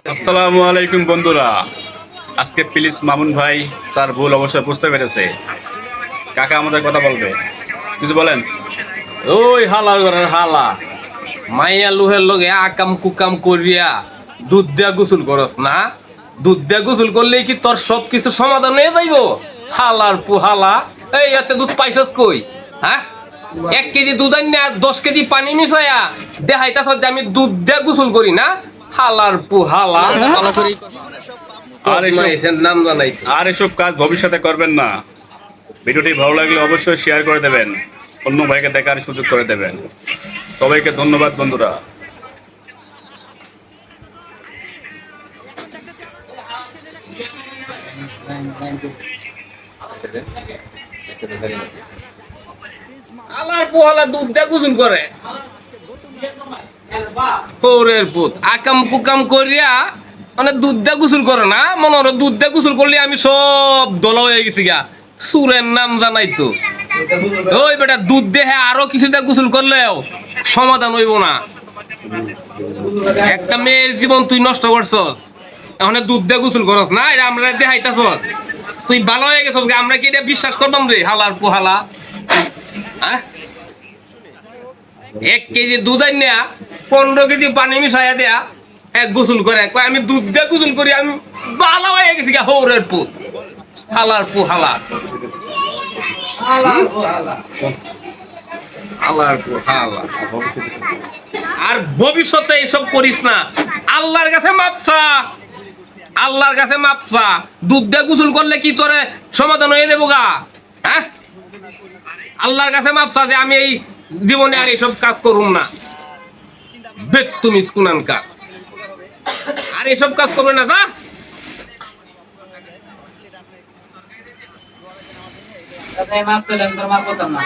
আসসালামু আলাইকুম বন্ধুরা। আজকে প্লিজ মামুন ভাই তার ভুল অবশ্যই বুঝতে পেরেছে। কাকা আমাদের কথা বলবে, কিছু বলেন। ওই হালার ঘরের হালা মাইয়া লুহের লগে আকাম কুকাম করিয়া দুধ দিয়া গোসল করস না? দুধ দিয়া গোসল করলেই কি তোর সব কিছু সমাধান হয়ে যাইব? হালার পুহালা, এই এত দুধ পাইছস কই? হ্যাঁ, 1 কেজি দুধ আনি আর 10 কেজি পানি মিশাইয়া দেখাইতাছ যে আমি দুধ দিয়া গোসল করি না? হালার পুহালা, এসের নাম জানাই। আর এসব কাজ ভবিষ্যতে করবেন না। ভিডিওটি ভালো লাগলে অবশ্যই শেয়ার করে দেবেন, অন্য ভাইকে দেখার সুযোগ করে দেবেন। সবাইকে ধন্যবাদ বন্ধুরা। হালার পুহালা দুধ দিয়া গোসল করে। ওরের পুত আকাম কুকাম করিয়া মানে দুধ দিয়ে গোসল করে না? মনে হলো দুধ দিয়ে গোসল করলে আমি সব দলা হয়ে গেছি গা। সুরের নাম জানাই তো। ওই বেটা দুধ দিয়ে আরো কিছু দিয়ে গোসল করলেও সমাধান হইব না। একটা মেয়ের জীবন তুই নষ্ট করছস, এখন দুধ দিয়ে গোসল করস না? এটা আমরা দেখাইতাছস তুই ভালো হয়ে গেছস। আমরা কি এটা বিশ্বাস করবাম রে? হালার পোহালা, হ্যাঁ? 1 কেজি দুধ আনিয়া 15 কেজি পানি মিশাইয়া দেয়া এক গোসল করে, কয় আমি দুধ দিয়ে গোসল করি, আমি ভালো হয়ে গেছি গা। হৌরের পুত, হালার পুহালা, হালার পুহালা। আর ভবিষ্যতে এসব করিস না। আল্লাহর কাছে মাপসা, আল্লাহর কাছে মাপসা। দুধ দিয়ে গোসল করলে কি তোরে সমাধান হয়ে দেবো গা? হ্যাঁ, আল্লাহর কাছে মাপসা যে আমি এই জীবনে আর এইসব কাজ করুম না। বেদ তুমি স্কুনানকার, আর এসব কাজ করবে না। যা মাপ পেলেন তোর মাপ করতাম না।